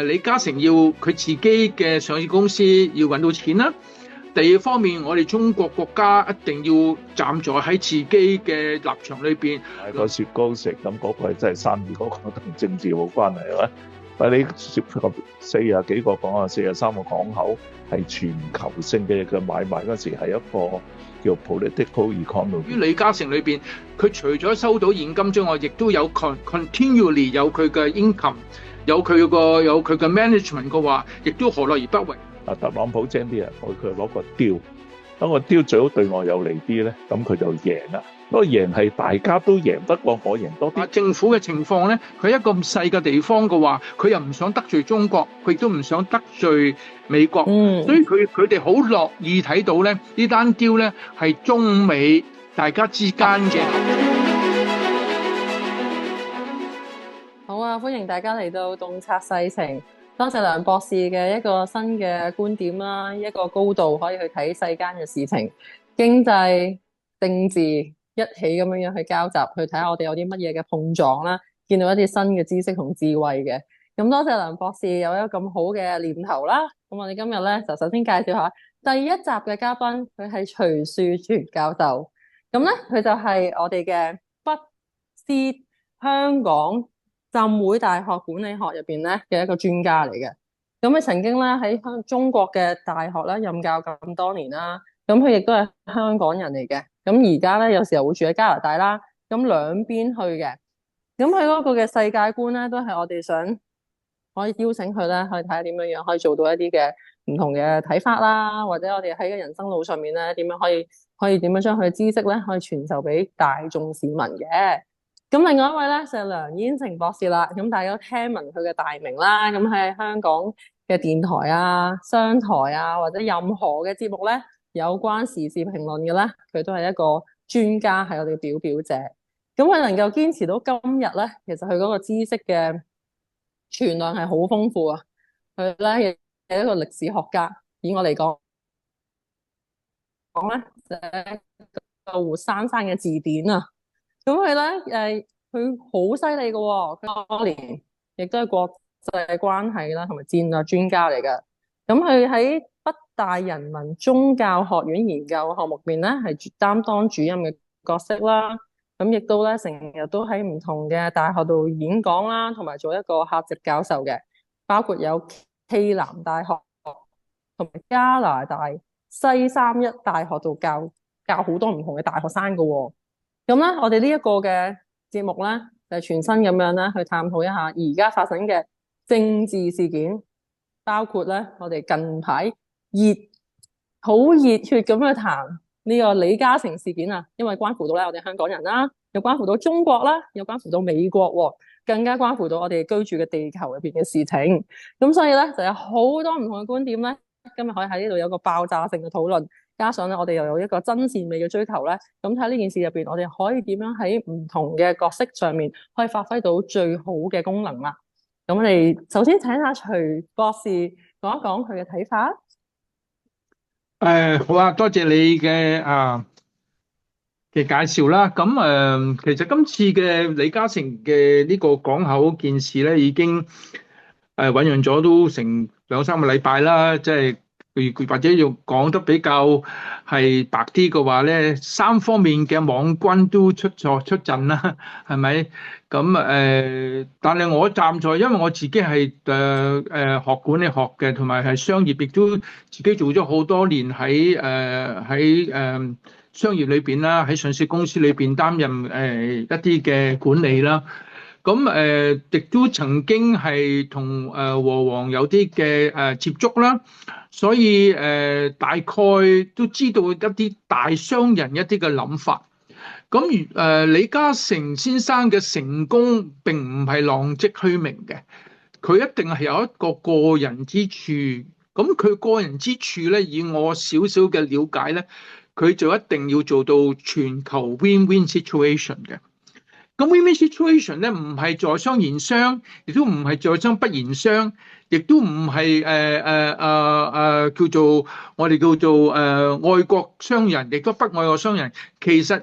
李嘉誠要佢自己嘅上市公司要揾到錢啦。第二方面，我哋中國國家一定要站在喺自己嘅立場裏邊。買個雪糕食，咁嗰個係真係生意，嗰個同政治冇關係係咪？但係你40幾個港口，43個港口係全球性嘅買賣嗰時係一個叫 political economy。於李嘉誠裏邊，佢除咗收到現金之外，亦都有 continually 有佢嘅 income， 有佢嘅 management 嘅話，亦都何樂而不為？特朗普精啲啊，佢攞個雕，當個雕最好對我有利啲咧，咁佢就贏啦。嗰個贏係大家都贏，不過我贏多啲。政府嘅情況咧，佢一個咁細嘅地方嘅話，佢又唔想得罪中國，佢亦都唔想得罪美國，所以佢哋好樂意睇到咧呢單雕咧係中美大家之間嘅。好啊，歡迎大家嚟到洞察世情。多謝梁博士嘅一個新嘅觀點啦，一個高度可以去睇世間嘅事情，經濟、政治一起咁樣去交集，去睇下我哋有啲乜嘢嘅碰撞啦，見到一啲新嘅知識同智慧嘅。咁多謝梁博士有一個咁好嘅念頭啦。咁我哋今日咧就首先介紹下第一集嘅嘉賓，佢係徐樹全教授。咁咧佢就係我哋嘅畢師香港浸會大學管理學入邊咧嘅一個專家嚟嘅，咁佢曾經咧喺中國嘅大學咧任教咁多年啦，咁佢亦都係香港人嚟嘅，咁而家咧有時候會住喺加拿大啦，咁兩邊去嘅，咁佢嗰個嘅世界觀咧都係我哋想可以邀請佢咧去睇下點樣可以做到一啲嘅唔同嘅睇法啦，或者我哋喺個人生路上面咧點樣可以點樣將佢嘅知識咧可以傳授俾大眾市民嘅。咁另外一位咧就係梁燕城博士啦，咁大家都聽聞佢嘅大名啦，咁喺香港嘅電台啊、商台啊或者任何嘅節目咧，有關時事評論嘅咧，佢都係一個專家，係我哋嘅表者。咁佢能夠堅持到今日咧，其實佢嗰個知識嘅存量係好豐富啊。佢咧係一個歷史學家，以我嚟講咧就係一個活生生嘅字典啊。咁佢咧佢好犀利嘅喎，佢多年亦都係國際關係啦同埋戰略專家嚟嘅。咁佢喺北大人民宗教學院研究項目入邊咧，係擔當主任嘅角色啦。咁亦都咧成日都喺唔同嘅大學度演講啦，同埋做一個客席教授嘅，包括有暨南大學同埋加拿大西三一大學度教好多唔同嘅大學生嘅喎。咁咧，我哋呢一個嘅節目咧，就係全新咁樣咧，去探討一下而家發生嘅政治事件，包括咧我哋近排好熱血咁去談呢個李嘉誠事件啊，因為關乎到咧我哋香港人啦，又關乎到中國啦，又關乎到美國喎，更加關乎到我哋居住嘅地球入邊嘅事情。咁所以咧就有好多唔同嘅觀點咧，今日可以喺呢度有個爆炸性嘅討論。加上咧，我哋又有一個真善美嘅追求咧，咁睇呢件事入邊，我哋可以點樣喺唔同嘅角色上面，可以發揮到最好嘅功能啦。咁我哋首先請下徐博士講一講佢嘅睇法。好啊，多謝你嘅介紹啦。咁其實今次嘅李嘉誠嘅呢個港口件事咧，已經醞釀咗都成2-3個禮拜啦，即係。或者要講得比較係白啲嘅話咧，三方面嘅網軍都出陣啦，係咪？咁但係我站在，因為我自己係學管理學嘅，同埋係商業，亦都自己做咗好多年喺商業裏邊啦，喺上市公司裏邊擔任一啲嘅管理啦。咁亦都曾經係同和黃有啲嘅接觸啦。所以大概都知道一啲大商人一啲嘅諗法。咁李嘉誠先生嘅成功並唔係浪跡虛名嘅，佢一定係有一個個人之處。咁佢個人之處咧，以我少少嘅了解咧，佢就一定要做到全球 win-win situation 嘅。咁 win-win situation 咧，唔係在商言商，亦都唔係在商不言商，亦都唔係叫做我哋叫做愛國商人，亦都不愛國商人。其實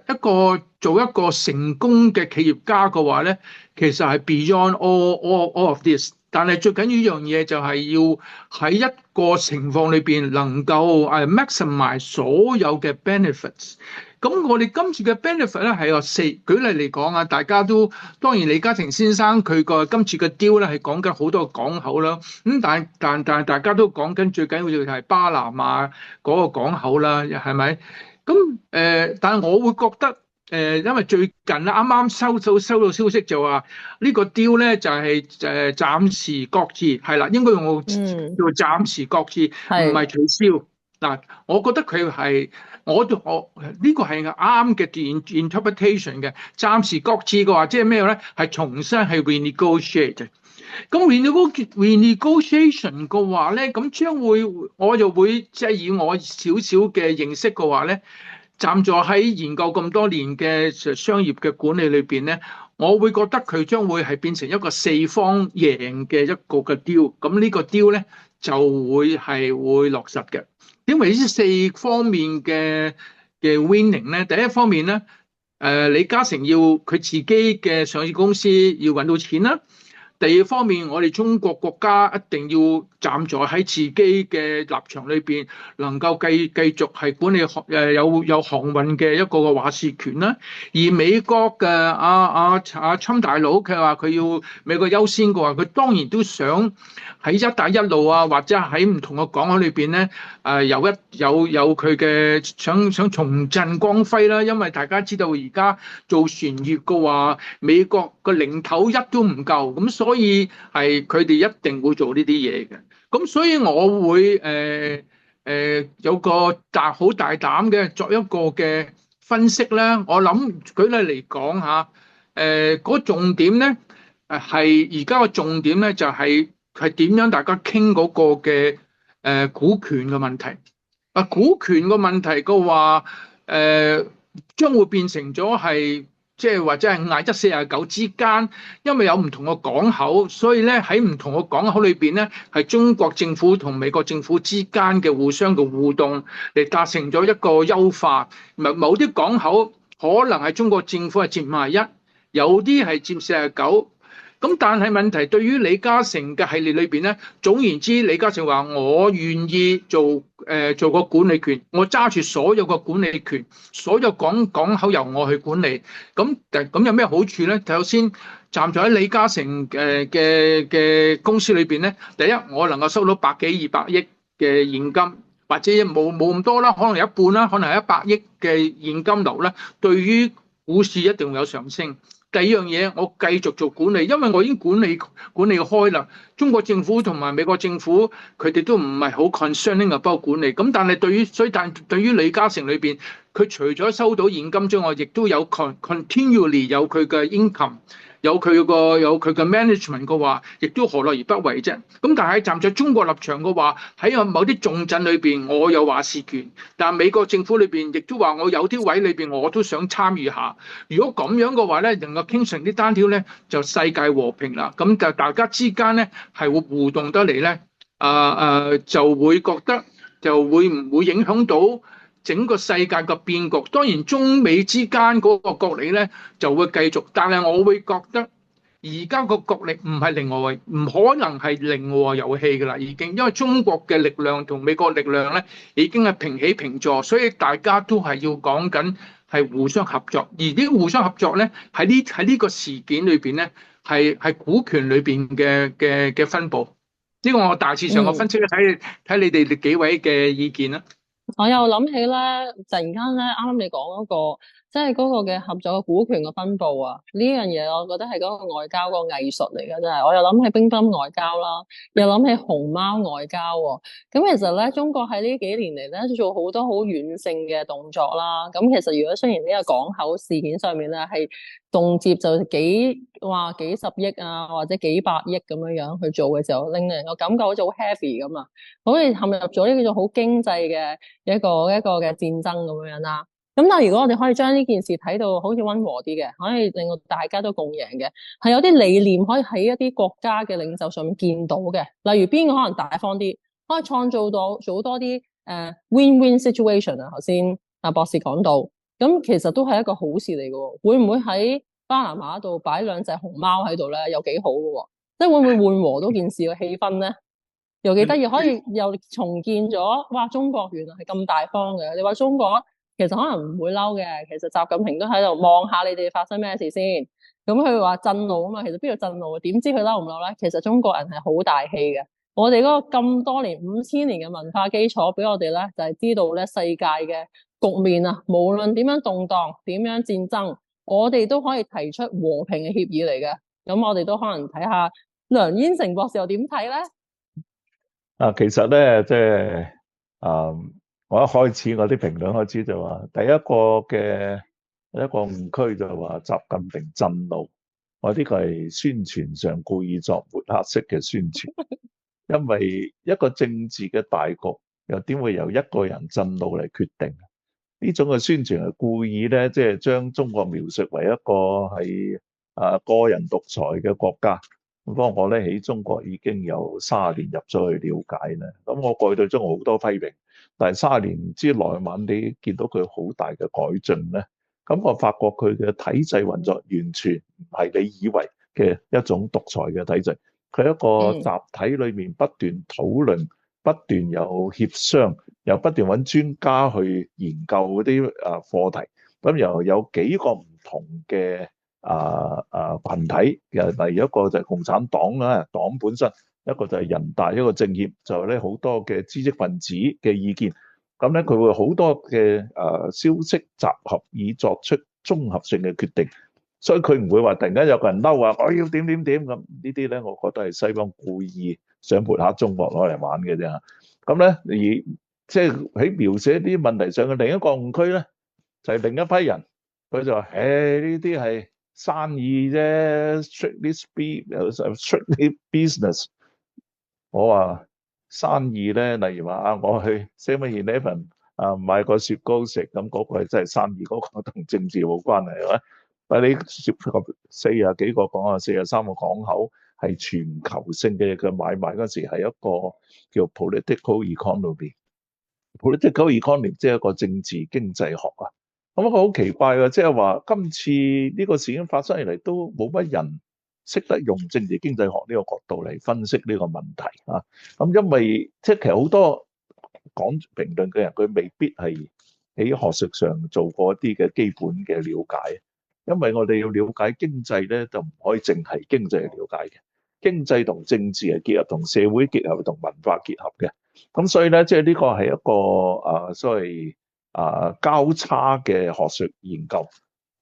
做一個成功嘅企業家嘅話咧，其實係 beyond all of this。但係最緊要一樣嘢就係要喺一個情況裏邊能夠maximize 所有嘅 benefits。咁我哋今次嘅 benefit 咧係有四，舉例嚟講啊，大家都當然李嘉誠先生佢個今次嘅 deal 咧係講緊好多個港口啦，咁但係大家都講緊最緊要就係巴拿馬嗰個港口啦，係咪？咁但係我會覺得因為最近啱啱收到消息就話呢個 deal 咧就係暫時擱置，係啦，應該用我叫暫時擱置，唔係取消。嗱，我覺得佢係我呢個係啱嘅 interpretation 嘅。暫時擱置嘅話，即係咩咧？係重新係 renegotiate。咁 renegotiation 嘅話咧，咁將會我就會即係以我少少嘅認識嘅話咧，站在喺研究咁多年嘅商業嘅管理裏邊咧，我會覺得佢將會係變成一個四方贏嘅一個嘅 deal。咁呢個 deal 咧就會落實嘅。點為呢四方面嘅 winning 咧？第一方面咧，李嘉誠要佢自己嘅上市公司要揾到錢啦。第二方面，我哋中國國家一定要站在喺自己嘅立場裏邊，能夠繼續係管理有航運嘅一個話事權啦。而美國嘅侵大佬，佢話佢要美國優先嘅話，佢當然都想喺一帶一路啊，或者喺唔同嘅港口裏邊咧，有佢嘅想重振光輝啦。因為大家知道而家做船業嘅話，美國個零頭一都唔夠，咁所以係佢哋一定會做呢啲嘢嘅。咁所以我會有個好大膽嘅作一個嘅分析咧。我諗舉例嚟講嚇，嗰重點咧係而家個重點咧就係點樣大家傾嗰個嘅股權嘅問題。股權嘅問題嘅話，將會變成咗係即係或者係5149之間，因為有唔同嘅港口，所以咧喺唔同嘅港口裏邊咧，係中國政府同美國政府之間嘅互相嘅互動嚟達成咗一個優化。某啲港口可能係中國政府係佔51，有啲係佔49。咁但係問題對於李嘉誠嘅系列裏邊咧，總言之，李嘉誠話我願意做個管理權，我揸住所有個管理權，所有港口由我去管理。咁有咩好處咧？首先站在喺李嘉誠嘅公司裏邊咧，第一我能夠收到100幾200億嘅現金，或者冇咁多啦，可能有一半啦，可能係100億嘅現金流咧，對於股市一定會有上升。第二樣嘢，我繼續做管理，因為我已經管理開啦。中國政府同埋美國政府佢哋都唔係好 concerning about管理。咁但係對於李嘉誠裏邊，佢除咗收到現金之外，亦都有 continually 有佢嘅 income。有佢嘅 management 嘅話，亦都何樂而不為啫？咁但係站在中國立場嘅話，喺某啲重鎮裏邊，我有話事權；但係美國政府裏邊亦都話，我有啲位裏邊我都想參與下。如果咁樣嘅話咧，能夠傾成啲單條咧，就世界和平啦。咁就大家之間咧係會互動得嚟咧，就會覺得就會唔會影響到整個世界嘅變局。當然中美之間嗰個角力咧就會繼續，但係我會覺得而家個角力唔係唔可能係零和遊戲㗎啦，已經，因為中國嘅力量同美國力量咧已經係平起平坐，所以大家都係要講緊係互相合作。而啲互相合作咧喺呢個事件裏邊咧係股權裏邊嘅分佈。呢個我大致上嘅分析咧，睇你哋幾位嘅意見啦。我又諗起咧，突然間咧，啱啱你講嗰個，即係嗰個嘅合作嘅股權嘅分佈啊，呢樣嘢我覺得係嗰個外交個藝術嚟嘅，真係。我又諗起乒乓外交啦，又諗起熊貓外交喎。咁其實咧，中國喺呢幾年嚟咧，做好多好軟性嘅動作啦。咁其實如果雖然呢個港口事件上面咧係動輒就幾十億啊，或者幾百億咁樣去做嘅時候，令人個感覺好似好 heavy 咁啊，好似陷入咗呢個叫做好經濟嘅一個嘅戰爭咁樣啦。咁但係如果我哋可以將呢件事睇到好似溫和啲嘅，可以令到大家都共贏嘅，係有啲理念可以喺一啲國家嘅領袖上面見到嘅，例如邊個可能大方啲，可以創造到做多啲win-win situation 啊。頭先阿博士講到，咁其實都係一個好事嚟嘅喎。會唔會喺巴拿馬度擺兩隻熊貓喺度咧？有幾好嘅喎。即係會唔會緩和到件事嘅氣氛咧？又幾得意，可以又重建咗。哇！中國原來係咁大方嘅。你話中國其實可能唔會嬲嘅，其實習近平都喺度望下你哋發生咩事先。咁佢話震怒啊嘛，其實邊度震怒啊？點知佢嬲唔嬲咧？其實中國人係好大氣嘅。我哋嗰個咁多年5000年嘅文化基礎俾我哋咧，就係知道咧世界嘅局面啊，無論點樣動盪、點樣戰爭，我哋都可以提出和平嘅協議嚟嘅。咁我哋都可能睇下梁燕城博士又點睇咧？其實咧，即係我一開始我啲評論開始就話，第一個誤區就話習近平震怒，我呢個係宣傳上故意作抹黑式嘅宣傳，因為一個政治嘅大局又點會由一個人震怒嚟決定？呢種嘅宣傳係故意咧，即係將中國描述為一個係個人獨裁嘅國家。不過我咧喺中國已經有30年入咗去了解啦。咁我過去對中國好多批評，但係30年之內晚你見到佢好大嘅改進咧。咁我發覺佢嘅體制運作完全唔係你以為嘅一種獨裁嘅體制，佢一個集體裏面不斷討論、不斷有協商，又不斷揾專家去研究嗰啲課題，咁又有幾個唔同嘅群體，例如一個就係共產黨啦，黨本身；一個就係人大，一個政協，就係咧好多嘅知識分子嘅意見。咁咧佢會好多嘅消息集合，以作出綜合性嘅決定。所以佢唔會話突然間有個人嬲話我要點點點咁，呢啲咧我覺得係西方故意想抹黑中國攞嚟玩嘅啫。咁咧而即係喺描寫啲問題上嘅另一個誤區咧，就係另一批人佢就話：呢啲係生意啫，strictly business。我話生意咧，例如話我去 7-Eleven 買個雪糕食，咁嗰個係真係生意，嗰個同政治冇關係係咪？但係你涉及40幾個港口，43個港口係全球性嘅買賣嗰時係一個叫 political economy。political economy 即係一個政治經濟學啊。咁我好奇怪嘅，即係話今次呢個事件發生以嚟都冇乜人識得用政治經濟學呢個角度嚟分析呢個問題啊。咁因為即係其實好多講評論嘅人，佢未必係喺學術上做過一啲嘅基本嘅了解。因為我哋要了解經濟咧，就唔可以淨係經濟去了解嘅。經濟同政治係結合，同社會結合，同文化結合嘅。咁所以咧，即係呢個係一個所謂交叉嘅學術研究。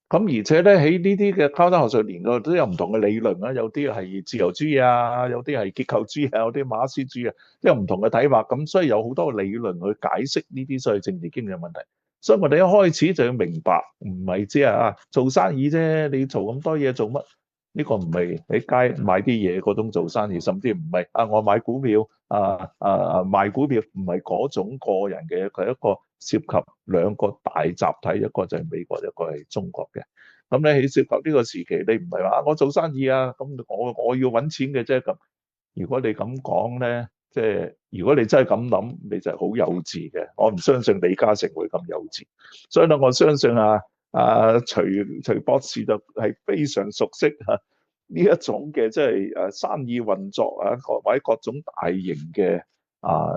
咁而且咧喺呢啲嘅交叉學術研究都有唔同嘅理論啦，有啲係自由主義啊，有啲係結構主義啊，有啲馬克思主義啊，即係唔同嘅睇法。咁所以有好多理論去解釋呢啲所謂政治經濟問題。所以我哋一開始就要明白，唔係即係做生意啫，你做咁多嘢做乜？呢個唔係喺街買啲嘢嗰種做生意，甚至唔係我買股票賣股票，唔係嗰種個人嘅，佢係一個涉及兩個大集體，一個就係美國，一個係中國嘅。咁咧喺涉及呢個時期，你唔係話我做生意啊，咁我要揾錢嘅啫咁。如果你咁講咧，即係如果你真係咁諗，你就係好幼稚嘅。我唔相信李嘉誠會咁幼稚，所以咧我相信徐博士就係非常熟悉呢一種嘅即係生意運作或者各種大型嘅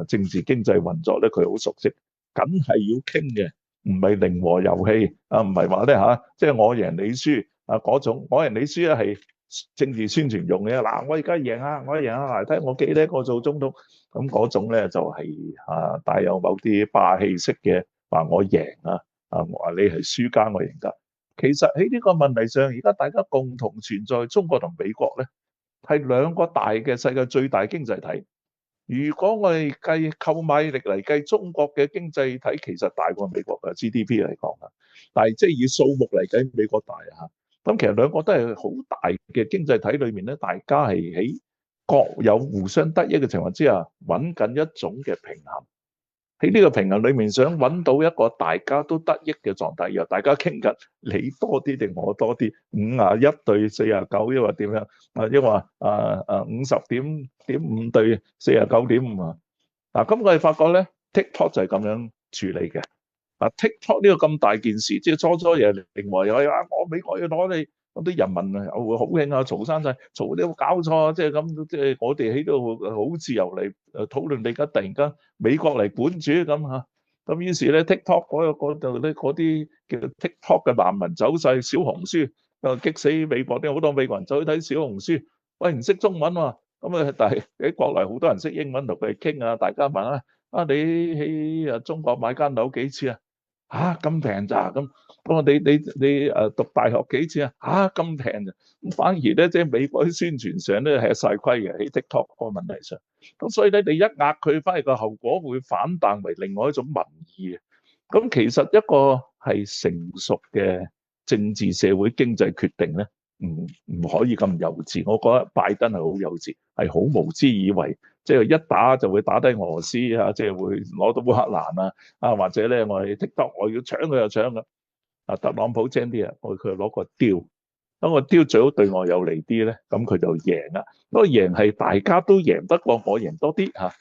政治經濟運作咧，佢好熟悉，梗係要傾嘅，唔係零和遊戲唔係話咧即係我贏你輸嗰種，我贏你輸咧係政治宣傳用嘅。嗱，我而家贏我贏下，睇我幾叻，我做總統，咁嗰種咧就係帶有某啲霸氣式嘅話我贏我話你係輸家，我贏家。其實喺呢個問題上，而家大家共同存在，中國同美國咧係兩個大嘅世界最大經濟體。如果我哋計購買力嚟計，中國嘅經濟體其實大過美國嘅 GDP 嚟講，但係即係以數目嚟計，美國大咁其實兩個都係好大嘅經濟體裏面咧，大家係喺各有互相得益嘅情況之下，揾緊一種嘅平衡。喺呢個平衡裏面，想揾到一個大家都得益嘅狀態，然後大家傾緊你多啲定我多啲，51對49，抑或點樣抑或50.5對49.5咁我哋發覺咧 TikTok 就係咁樣處理嘅。TikTok 呢個咁大件事，即係初嘢另外又係我美國要攞你咁啲人民啊又會好興啊，嘈生晒，嘈你有冇搞錯啊？即係咁，即係我哋喺度好自由嚟討論，你而家突然間美國嚟管主咁嚇。咁於是咧 TikTok 嗰度咧嗰啲叫 TikTok 嘅難民走晒小紅書，激死美國啲好多美國人走去睇小紅書，喂唔識中文喎，咁啊但係喺國內好多人識英文同佢哋傾啊，大家問啊你喺中國買間樓幾錢啊？咁平咋咁？我話你讀大學幾錢啊？咁平咋？咁反而咧即係美國啲宣傳上咧係晒虧嘅喺 TikTok 個問題上。咁所以咧你一壓佢翻嚟個後果會反彈為另外一種民意。咁其實一個係成熟嘅政治社會經濟決定咧，唔可以咁幼稚。我覺得拜登係好幼稚，係好無知，以為即係一打就會打低俄羅斯啊，即係會攞到烏克蘭啊，或者咧我係 TikTok 我要搶佢就搶㗎。特朗普精啲啊，佢攞個雕，當個雕最好對我有利啲咧，咁佢就贏啦。嗰個贏係大家都贏得過我贏多啲嚇。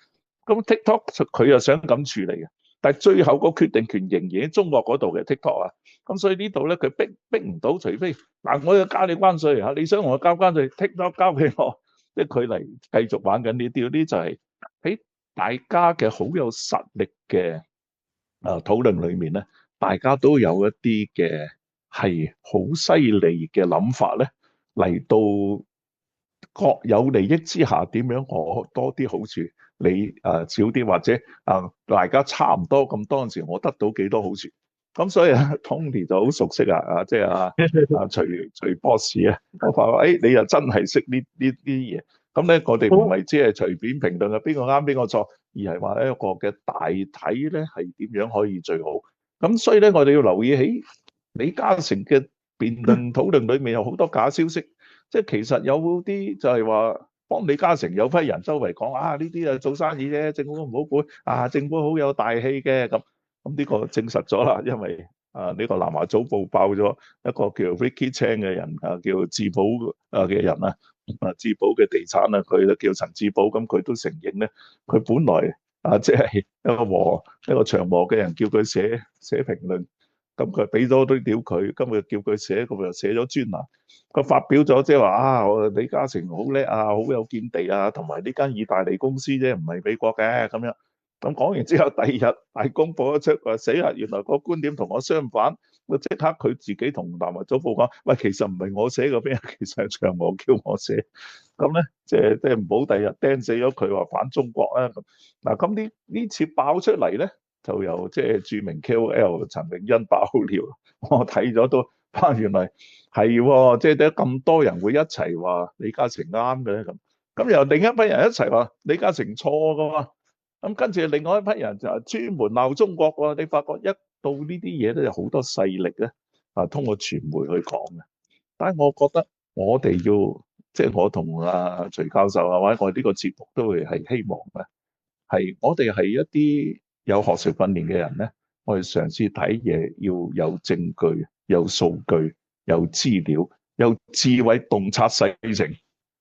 咁 TikTok 佢又想咁處理嘅，但係最後個決定權仍然喺中國嗰度嘅 TikTok 啊。咁所以呢度咧佢逼唔到，除非嗱我要加你關稅嚇，你想同我交關稅 ，TikTok 交俾我，即係佢嚟繼續玩緊呢啲。呢就係喺大家嘅好有實力嘅討論裏面咧。大家都有一啲嘅係好犀利嘅諗法咧，嚟到各有利益之下，點樣我多啲好處，你少啲，或者大家差唔多咁多陣時，我得到幾多好處？咁所以Tony 就好熟悉即係徐博士啊，我發覺你又真係識呢啲嘢。咁咧，我哋唔係只係隨便評論邊個啱邊個錯，而係話一個嘅大體咧係點樣可以最好。咁所以咧，我哋要留意喺李嘉誠嘅辯論討論裏面有好多假消息，即係其實有啲就係話幫李嘉誠有批人周圍講呢啲做生意啫，政府唔好管政府好有大氣嘅咁呢個證實咗啦，因為呢個南華早報爆咗一個叫 Ricky Chan 嘅人叫智寶嘅人智寶嘅地產佢就叫陳智寶，咁佢都承認咧，佢本來即係一個長和嘅人叫佢寫評論，咁佢俾咗堆料佢，今日叫佢寫，咁又寫咗專欄，佢發表咗即係話我李嘉誠好叻好有見地同埋呢間意大利公司啫，唔係美國嘅咁樣。咁講完之後，第二日大公報一出話死啦，原來個觀點同我相反，即刻佢自己同南華早報講，喂，其實唔係我寫嗰邊，其實係長和叫我寫。咁咧，即係唔好第日釘死咗佢話反中國啊！嗱，咁呢次爆出嚟咧，就由即係著名 KOL 陳永欣爆料，我睇咗都原來係即係得咁多人會一齊話李嘉誠啱嘅咧咁由另一批人一齊話李嘉誠錯噶嘛。咁跟住另外一批人就專門鬧中國喎，你發覺一到呢啲嘢咧，有好多勢力咧通過傳媒去講嘅。但係我覺得我哋要即係我同徐教授或者我哋呢個節目都會係希望嘅，係我哋係一啲有學術訓練嘅人咧，我哋嘗試睇嘢要有證據、有數據、有資料、有智慧洞察世情。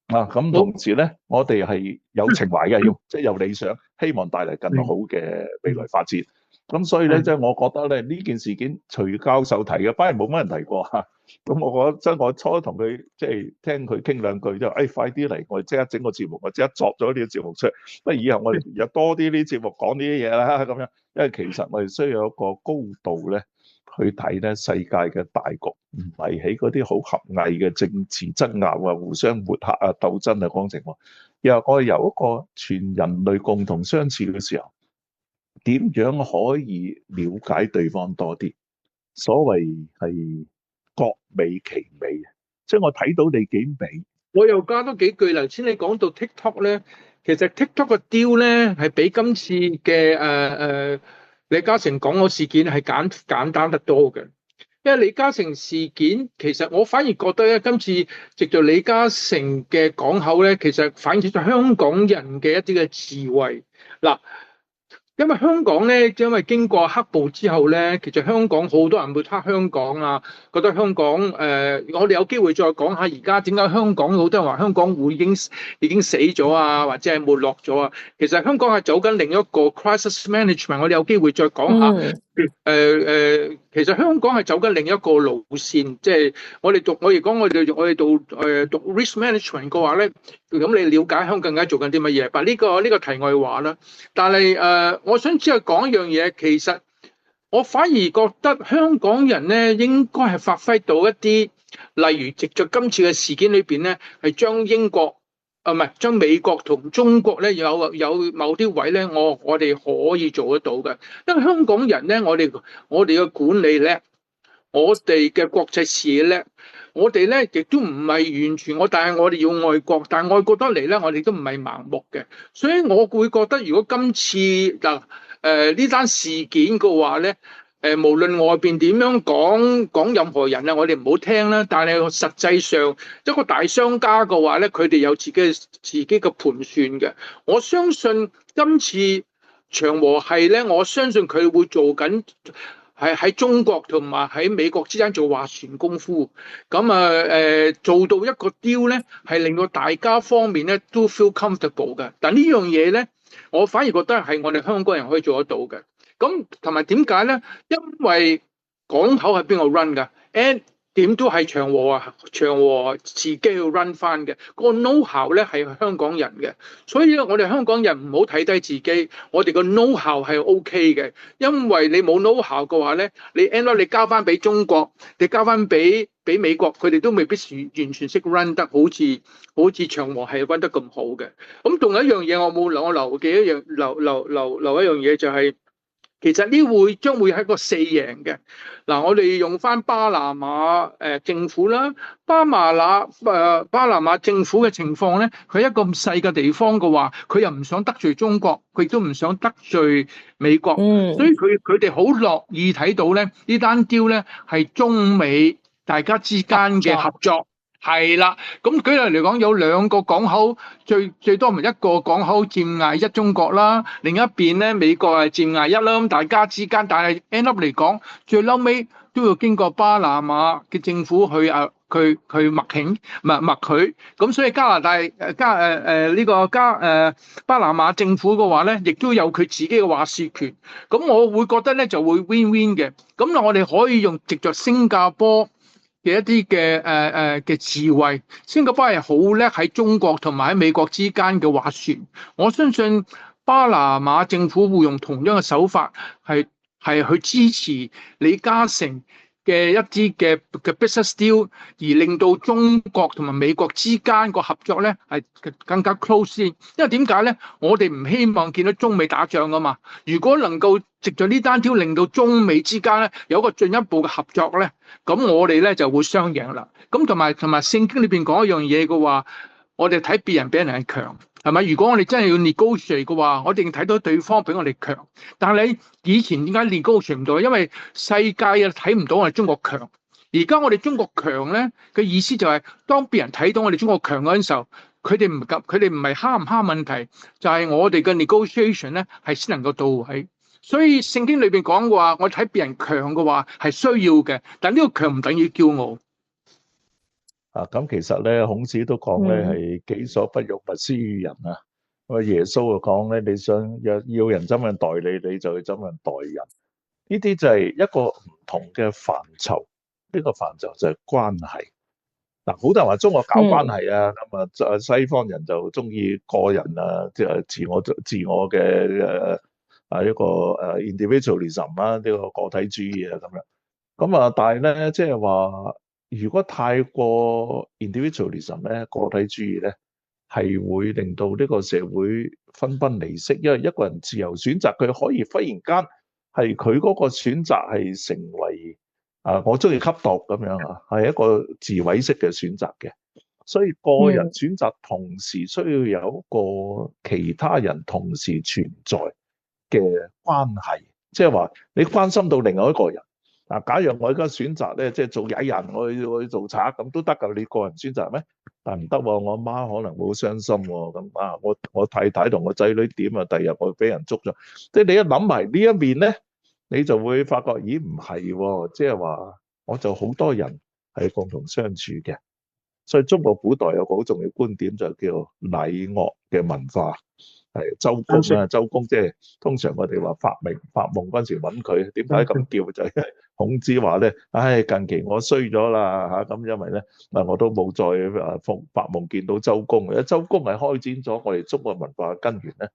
咁同時咧，我哋係有情懷嘅，要即係有理想，希望帶嚟更好嘅未來發展。咁所以咧，即係我覺得咧，呢件事件徐教授提嘅，反而冇乜人提過嚇。咁我覺得即係我初同佢即係聽佢傾兩句之後，快啲嚟，我哋即刻整個節目，我即刻作咗呢個節目出嚟。不如以後我哋有多啲呢啲節目講呢啲嘢啦，咁樣。因為其實我哋需要有一個高度咧。去睇咧世界嘅大局，唔係喺嗰啲好狹隘嘅政治爭拗互相抹黑鬥爭講情況。又我哋由一個全人類共同相處嘅時候，點樣可以了解對方多啲？所謂係各美其美，即係我睇到你幾美，我又加多幾句。頭先你講到 TikTok 咧，其實 TikTok 嘅 deal 咧係比今次嘅李嘉誠講個事件係簡單得多嘅，因為李嘉誠事件其實我反而覺得咧，今次藉著李嘉誠嘅講口咧，其實反映咗香港人嘅一啲嘅智慧。嗱，因為香港咧，因為經過黑暴之後咧，其實香港好多人會黑香港啊，覺得香港我哋有機會再講下而家點解香港好多人話香港會已經死咗啊，或者係沒落咗啊。其實香港係走緊另一個 crisis management，我哋有機會再講下。嗯其實香港係走緊另一個路線，即係我哋講我哋讀 risk management 嘅話咧，咁你了解香港而家做緊啲乜嘢？但呢個題外話啦。但係我想只係講一樣嘢，其實我反而覺得香港人咧應該係發揮到一啲，例如藉着今次嘅事件裏邊咧，係將英國唔係將美國同中國咧有某啲位咧，我哋可以做得到嘅，因為香港人咧，我哋嘅管理叻，我哋嘅國際視野叻。我哋咧亦都唔係完全但係我哋要愛國，但係愛國得嚟咧，我哋都唔係盲目嘅，所以我會覺得如果今次呢單事件嘅話咧，無論外邊點樣講任何人啊，我哋唔好聽啦。但係實際上一個大商家嘅話咧，佢哋有自己嘅盤算嘅。我相信今次長和系咧，我相信佢會做緊。係喺中國同埋喺美國之間做斡旋功夫，咁做到一個 deal 咧，係令到大家方面咧都 feel comfortable 嘅。但呢樣嘢咧，我反而覺得係我哋香港人可以做得到嘅。咁同埋點解咧？因為港口係邊個 run 㗎？And 點都係長和自己要 run 翻嘅，個 know-how 咧係香港人嘅，所以咧我哋香港人唔好睇低自己，我哋個 know-how 係 OK 嘅，因為你冇 know-how 嘅話咧，你 end up 你交翻俾中國，你交翻俾美國，佢哋都未必完全識 run 得好似長和係 run 得咁好嘅。咁仲有一樣嘢我留記一樣留一樣嘢就係。其實呢將會係一個四贏嘅。嗱，我哋用翻巴拿馬政府啦，巴拿馬政府嘅情況咧，佢一個咁細嘅地方嘅話，佢又唔想得罪中國，佢亦都唔想得罪美國，所以佢哋好樂意睇到咧呢單 deal 咧係中美大家之間嘅合作。係啦，咁舉例嚟講，有兩個港口，最多咪一個港口佔亞一中國啦，另一邊咧美國係佔亞一啦，咁大家之間，但係 end up 嚟講，最嬲尾都要經過巴拿馬嘅政府去佢默許，咁所以加拿大巴拿馬政府嘅話咧，亦都有佢自己嘅話事權，咁我會覺得咧就會 win-win 嘅，咁我哋可以用藉着新加坡嘅一啲嘅智慧，新加坡係好叻喺中國同埋喺美國之間嘅斡旋。我相信巴拿馬政府會用同樣嘅手法，係去支持李嘉誠嘅一啲嘅 business deal，而令到中國同埋美國之間個合作咧係更加 close 先。因為點解咧？我哋唔希望見到中美打仗噶嘛。如果能夠藉著呢單 deal 令到中美之間咧有一個進一步嘅合作咧，咁我哋咧就會雙贏啦。咁同埋聖經裏邊講一樣嘢嘅話，我哋睇別人比人係強，係咪？如果我哋真係要 negotiate 嘅話，我哋睇到對方比我哋強。但係你以前點解 negotiate 唔到？因為世界啊睇唔到我哋中國強。而家我哋中國強咧嘅意思就係，當別人睇到我哋中國強嗰陣時候，佢哋唔係蝦唔蝦問題，就係我哋嘅 negotiation 咧係先能夠到位。所以聖經裏邊講嘅話，我睇別人強嘅話係需要嘅，但呢個強唔等於驕傲。咁其實咧，孔子都講咧係己所不欲，勿施於人啊。耶穌就講咧，你想要人怎樣待你，你就去怎樣待人。呢啲就係一個唔同嘅範疇。呢個範疇就係關係。嗱，好多人話中國搞關係啊，咁啊西方人就中意個人啊，即係自我嘅一個individualism 啦，呢個個體主義啊咁樣。咁啊，但係咧，即係話，如果太過 individualism 咧，個體主義咧，係會令到呢個社會分崩離析，因為一個人自由選擇，佢可以忽然間係佢嗰個選擇係成為我中意吸毒咁樣啊，係一個自毀式嘅選擇嘅。所以個人選擇同時需要有一個其他人同時存在嘅關係，即係話你關心到另外一個人，假如我而家選擇咧，即係做曳人，我去做賊咁都得㗎，你個人選擇咩？但唔得喎，我阿媽可能會好傷心喎。咁我太太同我仔女點啊？第日我俾人捉咗，即係你一諗埋呢一面咧，你就會發覺，咦唔係喎，即係話我就好多人係共同相處嘅。所以中國古代有個好重要觀點就叫禮樂嘅文化。係周公啦，周公即係通常我哋話發夢嗰陣時揾佢，點解咁叫就係因為孔子話咧，唉近期我衰咗啦嚇，咁因為咧我都冇再發夢見到周公。因為周公係開展咗我哋中國文化嘅根源咧，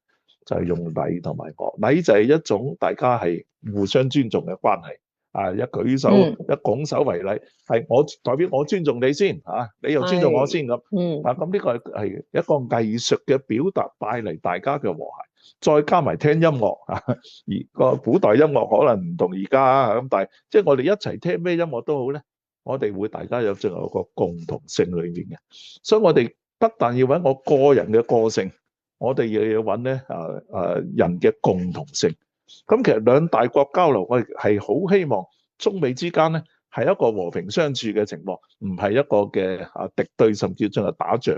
就係用禮同埋樂。禮就係一種大家係互相尊重嘅關係。一舉手一拱手為禮，係我代表我尊重你先你又尊重我先咁。咁呢個係一個藝術嘅表達，帶嚟大家嘅和諧。再加埋聽音樂而個古代音樂可能唔同而家咁，但係即係我哋一齊聽咩音樂都好咧，我哋會大家有進入一個共同性裏面嘅。所以我哋不但要揾我個人嘅個性，我哋又要揾咧人嘅共同性。咁其實兩大國交流，我哋係好希望中美之間咧係一個和平相處嘅情況，唔係一個嘅敵對，甚至進入打仗。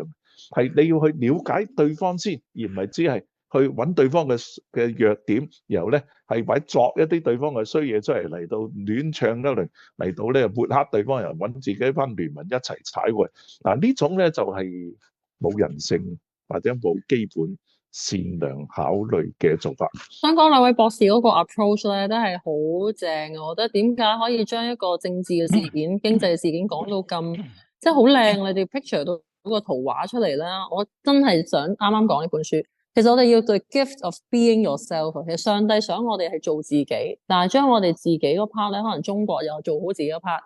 係你要去了解對方先，而唔係只係去揾對方嘅弱點，然後咧係揾作一啲對方嘅衰嘢出嚟到亂唱一輪，嚟到咧抹黑對方，又揾自己班聯盟一齊踩過嚟。呢種咧就係冇人性或者冇基本善良考慮嘅做法。香港兩位博士嗰個 approach 咧都係好正嘅，我覺得點解可以將一個政治嘅事件、經濟事件講到咁即係好靚，你哋 picture 到嗰個圖畫出嚟啦。我真係想啱啱講呢本書，其實我哋要對 gift of being yourself， 其實上帝想我哋係做自己，但係將我哋自己嗰 part 咧，可能中國又做好自己嗰 part，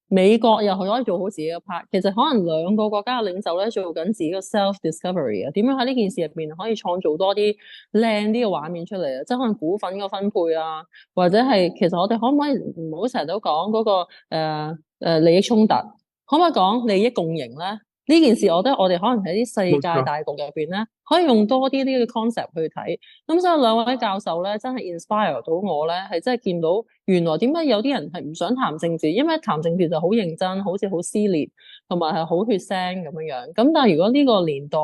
美國又可以做好自己嘅 part，其實可能兩個國家嘅領袖咧做緊自己嘅 self discovery 啊，點樣喺呢件事入邊可以創造多啲靚啲嘅畫面出嚟啊？即係可能股份嘅分配啊，或者係其實我哋可唔可以唔好成日都講嗰個利益衝突，可唔可以講利益共贏咧？呢件事我覺得我哋可能喺啲世界大局入邊咧，可以用多啲呢個 concept 去睇。咁所以兩位教授咧，真係 inspire 到我咧，係真係見到原來點解有啲人係唔想談政治，因為談政治就好認真，好似好撕裂，同埋係好血腥咁樣樣。咁但係如果呢個年代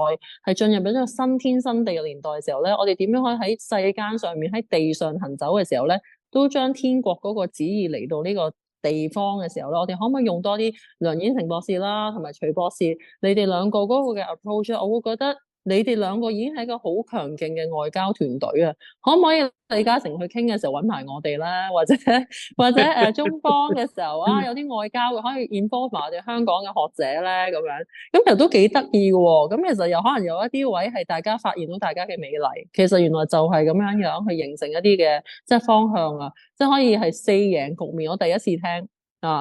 係進入咗一個新天新地嘅年代嘅時候咧，我哋點樣可以喺世間上面喺地上行走嘅時候咧，都將天國嗰個旨意嚟到呢個地方嘅時候咧，我哋可唔可以用多啲梁燕成博士啦，同埋徐博士，你哋兩個嗰個嘅 approach， 我會覺得你哋兩個已經係一個好強勁嘅外交團隊啊！可唔可以李嘉誠去傾嘅時候揾埋我哋啦，或者中方嘅時候有啲外交嘅可以 involve 埋我哋香港嘅學者咧咁樣，咁其實都幾得意嘅喎。咁其實又可能有一啲位係大家發現到大家嘅美麗，其實原來就係咁樣樣去形成一啲嘅即係方向啊，即係可以係四贏局面。我第一次聽。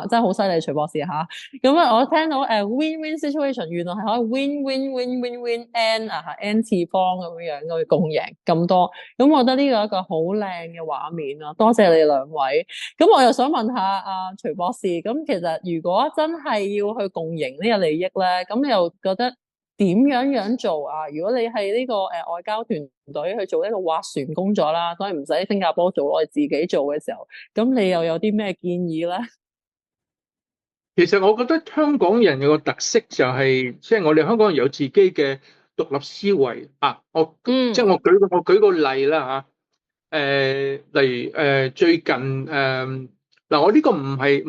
真係好犀利，徐博士吓。咁我聽到win-win situation， 原來係可以 win-win-win-win-win n 次方咁樣樣去共贏咁多。咁我覺得呢個係一個好靚嘅畫面啊！多謝你哋兩位。咁我又想問下徐博士，咁其實如果真係要去共贏呢個利益咧，咁你又覺得點樣做啊？如果你係呢個外交團隊去做呢個斡旋工作啦，當然唔使喺新加坡做，我哋自己做嘅時候，咁你又有啲咩建議咧？其實我覺得香港人有個特色就係，即係我哋香港人有自己嘅獨立思維啊！即係我舉個例啦嚇，例如最近嗱，我呢個唔係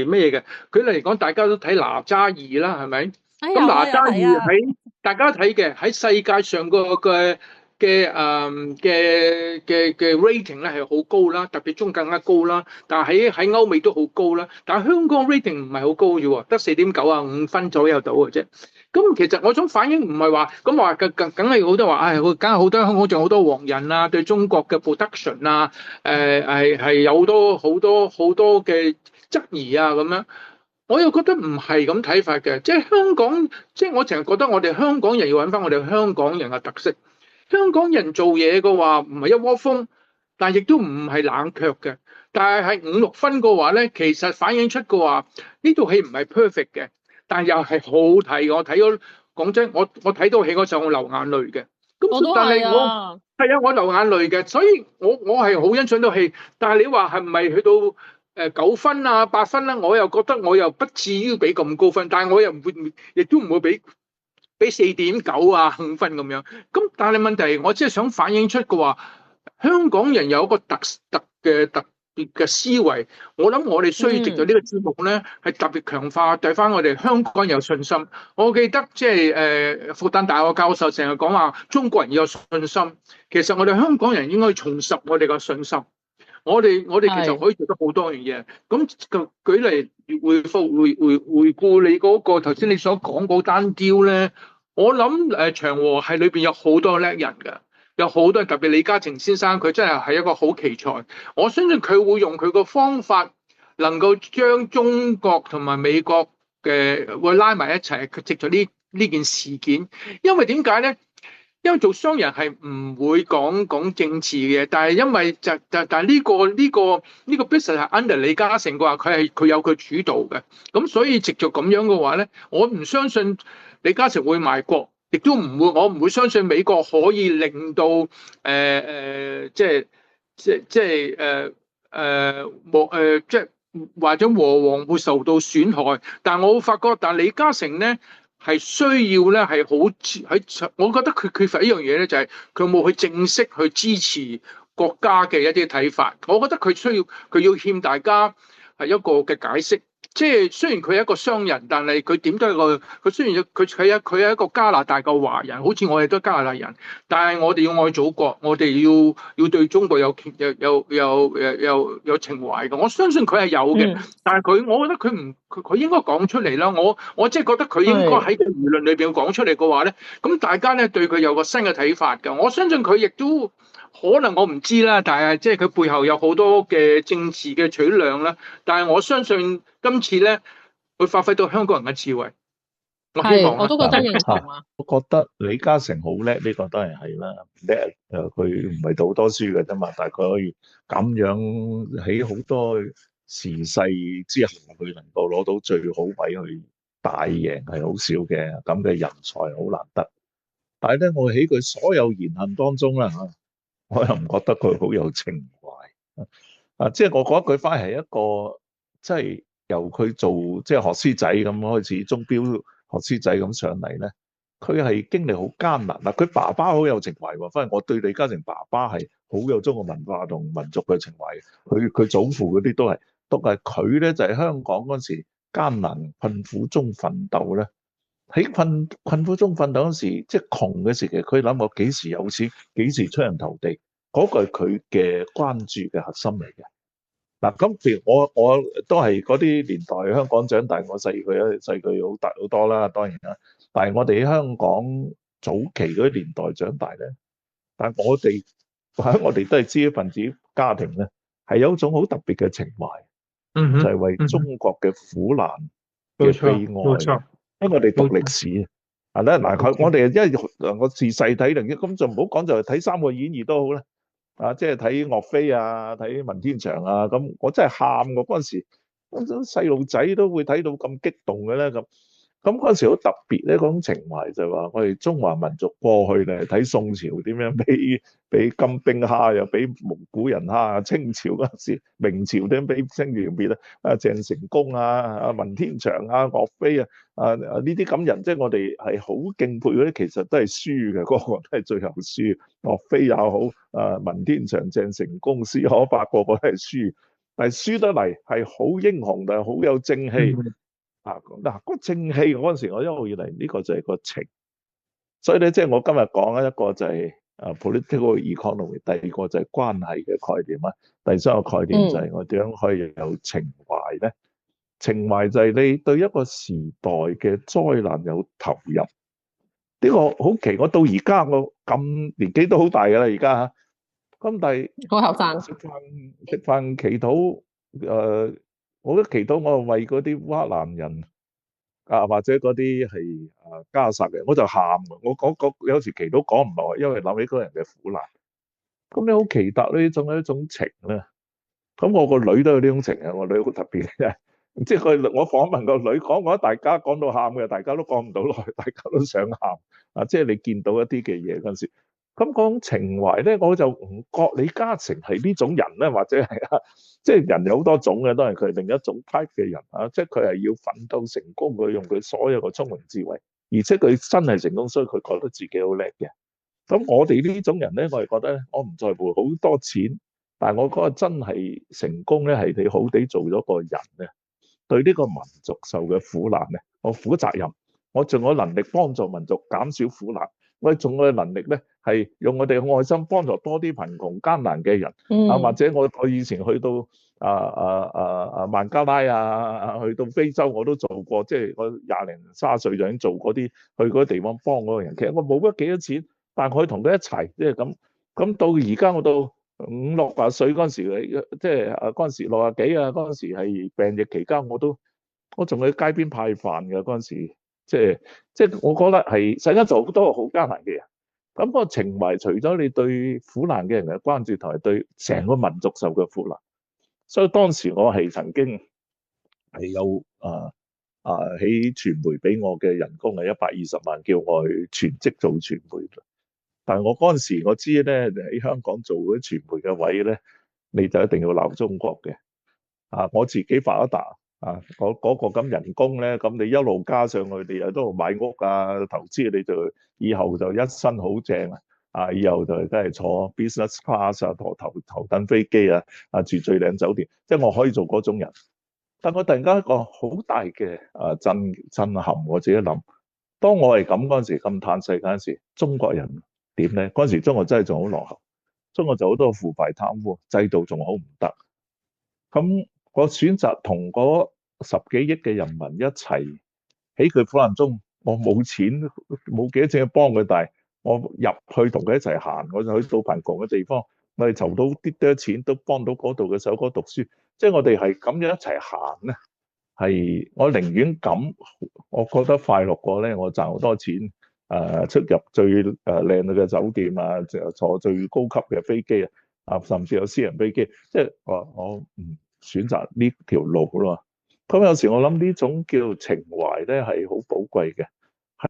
咩嘅，舉例嚟講，大家都睇哪吒二啦，係咪？咁哪吒二喺大家睇嘅喺世界上嘅 rating 咧係好高啦，特別中更加高啦。但係喺歐美都好高啦。但係香港 rating 唔係好高啫喎，得4.95分左右到嘅啫。咁其實我想反映唔係話咁話梗係好多話，梗係好多香港仲有好多黃人啊，對中國嘅 production 啊，係有好多嘅質疑啊咁樣。我又覺得唔係咁睇法嘅，即係香港，即係我成日覺得我哋香港人要揾翻我哋香港人嘅特色。香港人做嘢嘅話唔係一窩蜂，但係亦都唔係冷卻嘅。但係喺5-6分嘅話咧，其實反映出嘅話呢套戲唔係 perfect 嘅，但係又係好睇嘅。我睇咗，講真，我睇到戲嗰時候我流眼淚嘅。咁但係我流眼淚嘅，所以我係好欣賞到戲。但係你話係唔係去到9分啊8分啦，我又覺得我又不至於俾咁高分，但係我又唔會，亦都唔會俾4.9啊5分咁樣。咁但係問題，我即係想反映出嘅話，香港人有一個特別嘅思維，我諗我哋需要藉住呢個節目咧，係特別強化對翻我哋香港人有信心。我記得即係復旦大學教授成日講話中國人要有信心，其實我哋香港人應該重拾我哋嘅信心。我哋其實可以做得好多樣嘢。咁舉例回顧你嗰個頭先你所講嗰單雕咧，我諗長和係裏邊有好多叻人㗎。有好多人，特別李嘉誠先生，佢真係一個好奇才。我相信佢會用佢個方法，能夠將中國同埋美國嘅會拉埋一齊。佢藉咗呢件事件，因為點解咧？因為做商人係唔會講政治嘅，但係因為但係呢個 business 係 under 李嘉誠嘅話，佢有佢主導嘅。咁所以藉著咁樣嘅話咧，我唔相信李嘉誠會賣國。亦都唔會，我唔會相信美國可以令到或者和黃會受到損害。但係我發覺，但係李嘉誠咧係需要咧係好喺，我覺得佢缺乏一樣嘢咧，就係佢冇去正式去支持國家嘅一啲睇法。我覺得佢要欠大家係一個嘅解釋。即係雖然佢係一個商人，但係佢點都係佢雖然佢係一個加拿大嘅華人，好似我哋都係加拿大人，但係我哋要愛祖國，我哋要對中國有情懷嘅。我相信佢係有嘅，但係我覺得佢應該講出嚟啦。我即係覺得佢應該喺個輿論裏邊講出嚟嘅話咧，咁大家咧對佢有個新嘅睇法㗎。我相信佢亦都。可能我唔知啦，但係即係佢背後有好多嘅政治嘅取量啦。但係我相信今次咧，會發揮到香港人嘅智慧。我都覺得認同啊。我覺得李嘉誠好叻，呢個當然係啦。叻佢唔係讀好多書嘅啫嘛，但係佢可以咁樣喺好多時勢之下，佢能夠攞到最好位去大贏係好少嘅，咁嘅人才好難得。但係咧，我喺佢所有言行當中啦嚇。我又唔覺得佢好有情懷即係我覺得佢反而係一個，即係由佢做即係學師仔咁開始，鐘錶學師仔咁上嚟咧，佢係經歷好艱難。佢爸爸好有情懷喎，反而我對李嘉誠爸爸係好有中國文化同民族嘅情懷。佢祖父嗰啲都係佢咧，就係香港嗰陣時艱難困苦中奮鬥咧。喺困苦中奮鬥嗰時，即係窮嘅時期，佢諗我幾時有錢，幾時出人頭地，嗰個係佢嘅關注嘅核心嚟嘅。嗱，咁譬如我都係嗰啲年代香港長大，我細佢好大好多啦，當然啦。但係我哋喺香港早期嗰啲年代長大咧，但係我哋都係知識分子家庭咧，係有一種好特別嘅情懷，就係為中國嘅苦難嘅悲哀。因為我哋讀歷史係咧，嗱我哋因為我自細睇嚟，咁就唔好講就係睇《三國演義》都好啦，即係睇岳飛啊，睇文天祥啊，咁我真係喊過嗰陣時，細路仔都會睇到咁激動嘅咧咁。咁嗰陣時好特別咧，嗰種情懷就係話我哋中華民族過去咧睇宋朝點樣俾金兵蝦，又俾蒙古人蝦，清朝嗰陣時，明朝點樣俾清朝滅啊？鄭成功啊，文天祥啊，岳飛啊，呢啲咁人，即係我哋係好敬佩嗰啲，其實都係輸嘅，個個都係最後輸。岳飛也好，文天祥、鄭成功、史可法，個個都係輸，但係輸得嚟係好英雄，但係好有正氣。嗱，個正氣嗰陣時，我一路以嚟呢個就係個情，所以咧，即係我今日講一個就係political economy，第二個就係關係嘅概念啊，第三個概念就係我點樣可以有情懷咧？情懷就係你對一個時代嘅災難有投入，呢個好奇。我到而家我咁年紀都好大㗎啦，而家嚇，咁但係好後生，食飯祈禱我都祈禱我為嗰啲烏克蘭人或者嗰啲係加薩嘅，我就喊。我有時祈禱講唔落，因為諗起嗰人嘅苦難。咁你好奇特呢種情咧。咁我個女都有呢種情啊，我女好特別嘅，即係我訪問個女講大家講到喊嘅，大家都講唔到落去，大家都想喊即係你見到一啲嘅嘢嗰陣時，咁嗰種情懷咧，我就唔覺李嘉誠係呢種人咧，或者係即係人有好多種嘅，當然佢係另一種 type 嘅人啊，即係佢係要奮鬥成功，佢用佢所有嘅聰明智慧，而且佢真係成功，所以佢覺得自己好叻嘅。咁我哋呢種人咧，我係覺得我唔在乎好多錢，但係我覺得真係成功咧，係你好地做咗個人咧，對呢個民族受嘅苦難咧，我負責任，我盡我能力幫助民族減少苦難，我盡我嘅能力咧係用我哋嘅愛心幫助多啲貧窮艱難嘅人啊，或者我以前去到孟加拉去到非洲我都做過，即係我20零30歲就已經做嗰啲去嗰啲地方幫嗰個人，其實我冇乜幾多錢。但係可以同佢一齊，即係咁。咁到而家我到5、60歲嗰陣時，即係嗰陣時60幾啊，嗰陣時係病疫期間，我仲喺街邊派飯嘅嗰陣時，即係我覺得係世間做好多好艱難嘅人。咁個情懷除咗你對苦難嘅人嘅關注，同埋對成個民族受嘅苦難，所以當時我係曾經係有喺傳媒俾我嘅人工係120萬，叫我去全職做傳媒。但係我嗰陣時我知咧，喺香港做嗰啲傳媒嘅位咧，你就一定要鬧中國嘅。我自己發一達嗰個咁人工咧，咁你一路加上去，你又都買屋投資，你就以後就一身好正以後就真係坐 business class 頭等飛機住最靚酒店，即係我可以做嗰種人。但我突然間一個好大嘅震撼，我自己諗，當我係咁嗰陣時，咁嘆世嗰陣時，中國人點咧？嗰陣時中國真係仲好落後，中國就好多腐敗貪污，制度仲好唔得。咁我選擇同嗰10幾億嘅人民一齊喺佢苦難中，我冇錢，冇幾多錢去幫佢，但係我入去同佢一齊行，我就去到貧窮嘅地方，我哋籌到啲多錢，都幫到嗰度嘅細佬哥讀書，即係我哋係咁樣一齊行咧。係我寧願咁，我覺得快樂過咧，我賺好多錢。出入最靚嘅酒店坐最高級嘅飛機甚至有私人飛機，即係我唔選擇呢條路咯。咁有時我諗呢種叫情懷咧係好寶貴嘅，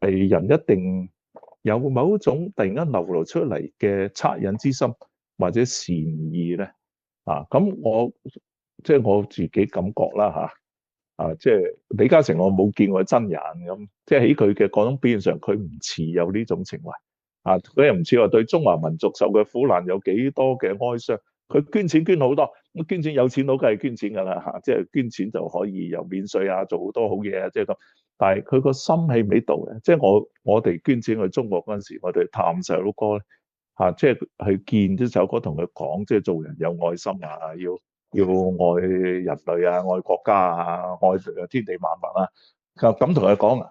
係人一定有某種突然間流露出嚟嘅惻隱之心或者善意咧咁即係我自己感覺啦即係李嘉誠，我冇見過真人咁，即係喺佢嘅各種表現上，佢唔似有呢種情懷佢又唔似話對中華民族受嘅苦難有幾多嘅哀傷。佢捐錢捐好多，咁捐錢有錢佬梗係捐錢㗎啦即係捐錢就可以有免稅做好多好嘢即係咁。但係佢個心喺唔喺度咧？即係我哋捐錢去中國嗰陣時，我哋探細佬哥咧即係去見啲細佬哥，同佢講，即係做人有愛心要愛人類愛國家愛天地萬物咁同佢講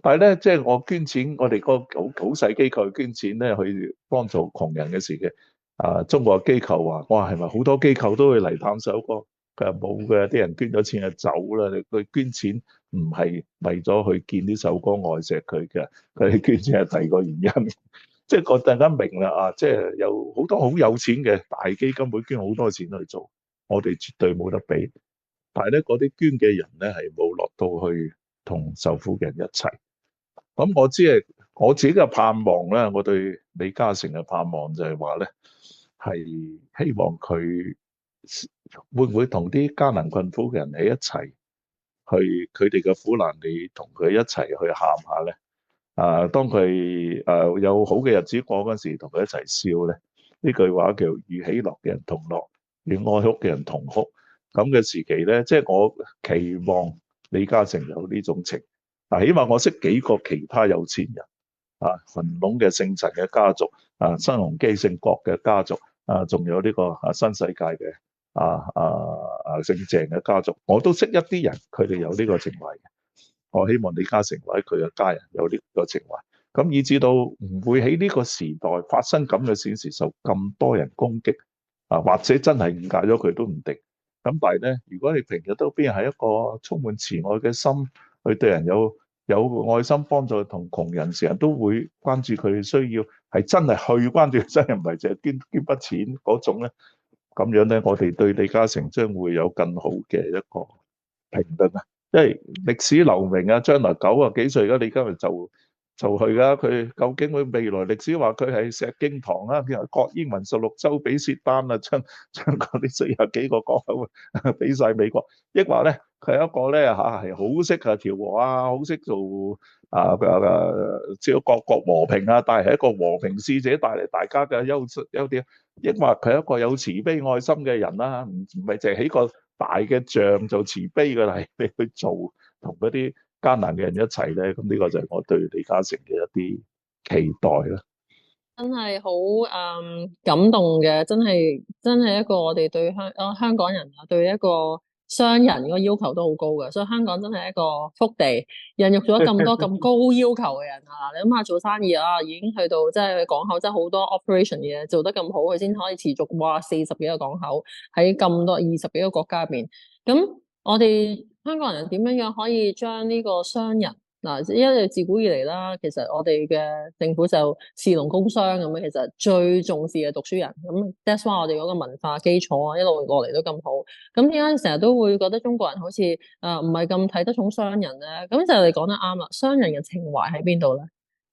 但係咧，即係我捐錢，我哋個好細機構捐錢咧，去幫助窮人嘅事嘅中國機構話：哇，係咪好多機構都會嚟探細佬哥？佢話冇嘅，啲人捐咗錢就走啦。佢捐錢唔係為咗去見啲細佬哥愛錫佢嘅，佢捐錢係第二個原因。即係我突然間明啦即係有好多好有錢嘅大基金會捐好多錢去做。我哋絕對冇得比，但係咧嗰啲捐嘅人咧係冇落到去同受苦嘅人一齊。咁我知係我自己嘅盼望咧，我對李嘉誠嘅盼望就係話咧，係希望佢會唔會同啲艱難困苦嘅人喺一齊，去佢哋嘅苦難，你同佢一齊去喊下咧。當佢有好嘅日子過嗰陣時，同佢一齊笑咧。呢句話叫與喜樂嘅人同樂，與哀哭嘅人同哭。咁嘅時期咧，即係我期望李嘉誠有呢種情。起碼我識幾個其他有錢人雲龍嘅姓陳嘅家族新鴻基姓郭嘅家族仲有呢個新世界嘅姓鄭嘅家族，我都識一啲人，佢哋有呢個情懷嘅。我希望李嘉誠或者佢嘅家人有呢個情懷，咁以至到唔會喺呢個時代發生咁嘅事時受咁多人攻擊或者真係誤解咗佢都唔定。咁但係咧，如果你平日都邊係一個充滿慈愛嘅心，去對人有愛心幫助，同窮人成日都會關注佢需要，係真係去關注，真係唔係淨係捐筆錢嗰種咧。咁樣咧，我哋對李嘉誠將會有更好嘅一個評論因為歷史留名將來90幾歲，而家你今日就就去㗎。佢究竟佢未來歷史話佢係石經堂啊，然後各英文16州俾薛丹啊，將嗰啲40幾個港口俾晒美國，抑或咧佢係一個咧係好識調和啊，好識做只要各國和平啊，但係一個和平使者，帶嚟大家嘅優點，抑或佢係一個有慈悲愛心嘅人啦，唔係淨係起個大嘅像就慈悲嘅，係你去做同嗰啲艱難嘅人一齊咧，咁呢個就係我對李嘉誠嘅一啲期待啦。真係好感動嘅，真係一個我哋對香港人啊，對一個商人個要求都好高嘅，所以香港真係一個福地，孕育咗咁多咁高要求嘅人啊！你諗下做生意啊，已經去到即係港口真係好多 operation 嘢做得咁好，佢先可以持續哇40幾個港口喺咁多20幾個國家入邊。咁我哋香港人點樣可以將呢個商人？嗱，因為自古以嚟啦，其實我哋嘅政府就士農工商咁樣，其實最重視嘅讀書人。咁 that's why 我哋嗰個文化基礎啊，一路落嚟都咁好。咁點解成日都會覺得中國人好似唔係咁睇得重商人咧？咁就你講得啱啦，商人嘅情懷喺邊度咧？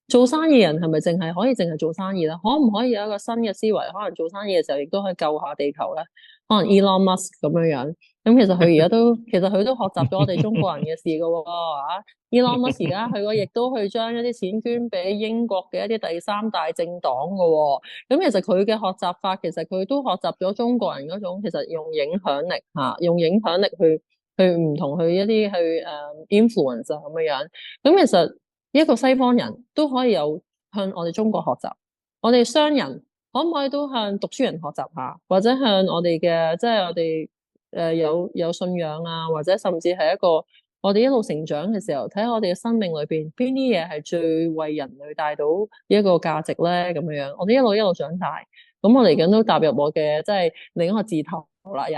做生意人係咪淨係做生意咧？可唔可以有一個新嘅思維？可能做生意嘅時候亦都可以救下地球咧？可能 Elon Musk 咁樣。咁其實佢而家都學習咗我哋中國人嘅事噶喎Elon Musk 而家佢亦都去將一啲錢捐俾英國嘅一啲第3大政黨噶喎。咁其實佢嘅學習法，其實佢都學習咗中國人嗰種，其實用影響力用影響力去唔同去一啲去influence 咁樣。咁其實一個西方人都可以有向我哋中國學習，我哋商人可唔可以都向讀書人學習下，或者向我哋嘅即係我哋有信仰啊，或者甚至係一個我哋一路成長嘅時候，睇下我哋嘅生命裏邊邊啲嘢係最為人類帶到一個價值咧咁樣。我哋一路長大，咁我嚟緊都踏入我嘅即係另一個字頭啦又。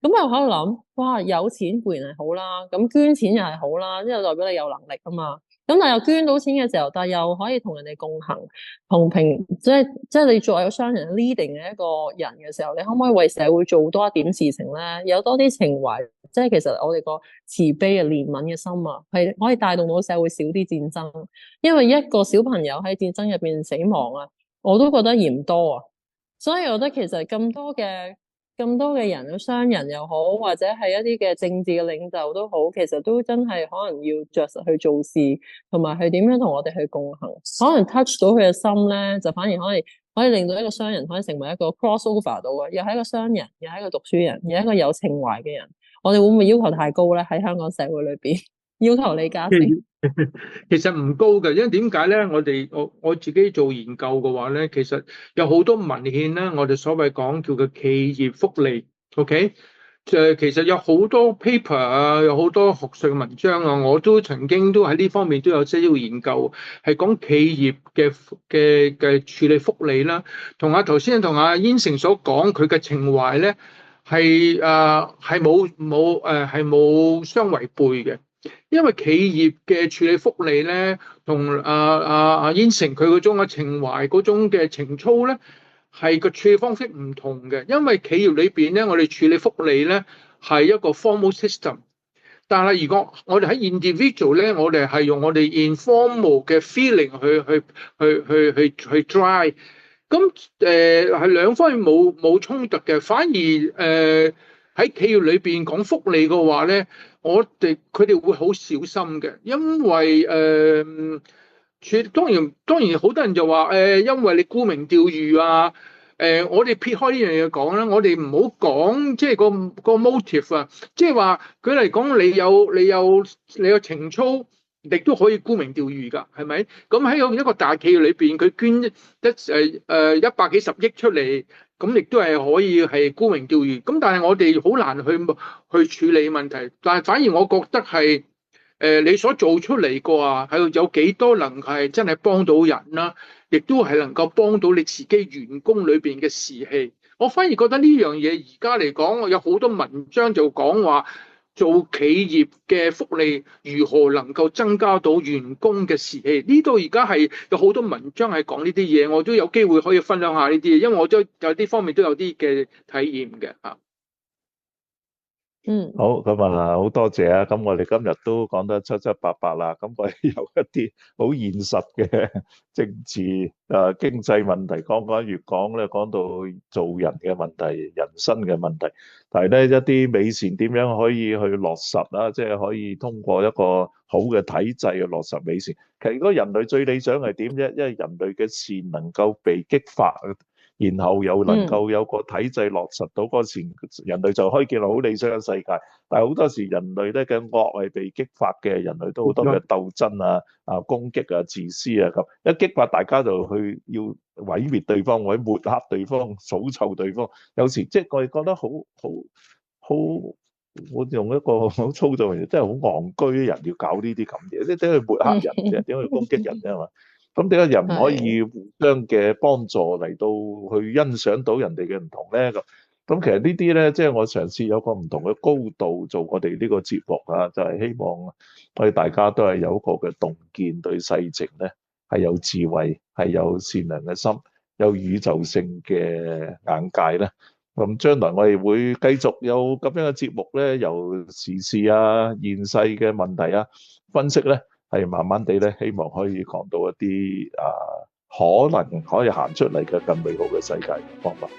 咁我喺度諗，哇，有錢固然係好啦，咁捐錢又係好啦，即係代表你有能力啊嘛。咁但係又捐到錢嘅時候，但係又可以同人哋共行同平，即係你作為一個商人 leading 嘅一個人嘅時候，你可唔可以為社會做多一點事情咧？有多啲情懷，即係其實我哋個慈悲嘅憐憫嘅心啊，係可以帶動到社會少啲戰爭。因為一個小朋友喺戰爭入邊死亡啊，我都覺得嫌多啊。所以我覺得其實咁多嘅人，商人又好，或者係一啲嘅政治嘅領袖都好，其實都真係可能要着實去做事，同埋係點樣同我哋去共行，可能 touch 到佢嘅心咧，就反而可以令到一個商人可以成為一個 crossover 到嘅，又係一個商人，又係一個讀書人，又係一個有情懷嘅人。我哋會唔會要求太高咧？喺香港社會裏邊要求李嘉誠？其實唔高嘅，因為點解咧？我自己做研究嘅話咧，其實有好多文獻咧，我哋所謂講叫做企業福利 ，OK？其實有好多 paper 啊，有好多學術文章啊，我都曾經都喺呢方面都有些少研究，係講企業嘅處理福利啦。頭先同阿燕成所講，佢嘅情懷咧係冇相違背嘅。因為企業嘅處理福利咧，同阿燕成佢嗰種嘅情懷、嗰種嘅情操咧，係個處理方式唔同嘅。因為企業裏邊咧，我哋處理福利咧係一個 formal system，但係如果我哋喺 individual 咧，我哋係用我哋 informal 嘅 feeling 去 drive。咁係兩方面冇衝突嘅，反而喺企業裏邊講福利嘅話咧。佢哋會好小心嘅，因為當然好多人就話因為你沽名釣譽啊，我哋撇開呢樣嘢講啦，我哋唔好講即係個 motive 啊，即係話佢嚟講，你有情操，亦都可以沽名釣譽㗎，係咪？咁喺一個大企業裏邊，佢捐100幾十億出嚟。咁亦都係可以係沽名釣譽，咁但係我哋好難去處理問題。但係反而我覺得係你所做出嚟個係有幾多能係真係幫到人啦，亦都係能夠幫到你自己員工裏邊嘅士氣。我反而覺得呢樣嘢而家嚟講，有好多文章就講話做企業嘅福利如何能夠增加到員工嘅士氣。呢度而家係有好多文章係講呢啲嘢，我都有機會可以分享下呢啲嘢，因為我都有啲方面都有啲嘅體驗嘅嚇。好，咁啊，好多謝啊！咁我哋今日都講得七七八八啦。咁我哋有一啲好現實嘅政治經濟問題講越講咧，講到做人嘅問題、人生嘅問題。但係咧，一啲美善點樣可以去落實啦？即係可以通過一個好嘅體制去落實美善。其實如果人類最理想係點啫？因為人類嘅善能夠被激發，然後又能夠有個體制落實到嗰時，人類就可以建立好理想嘅世界。但係好多時人類咧嘅惡係被激發嘅，人類都好多嘅鬥爭啊、攻擊啊、自私啊咁，一激發大家就去要毀滅對方或者抹黑對方、數臭對方。有時即係我哋覺得好，我用一個好粗糙嘅嘢，真係好戇居嘅人要搞呢啲咁嘢，即係點去抹黑人啫？點去攻擊人啫嘛？咁點解人唔可以互相嘅幫助嚟到去欣賞到人哋嘅唔同咧？咁其實呢啲咧，即係我嘗試有個唔同嘅高度做我哋呢個節目啊，就係希望我哋大家都係有一個嘅洞見，對世情咧係有智慧，係有善良嘅心，有宇宙性嘅眼界咧。咁將來我哋會繼續有咁樣嘅節目咧，由時事啊、現世嘅問題啊分析咧，係慢慢地咧，希望可以講到一啲可能可以行出嚟嘅更美好嘅世界嘅方法。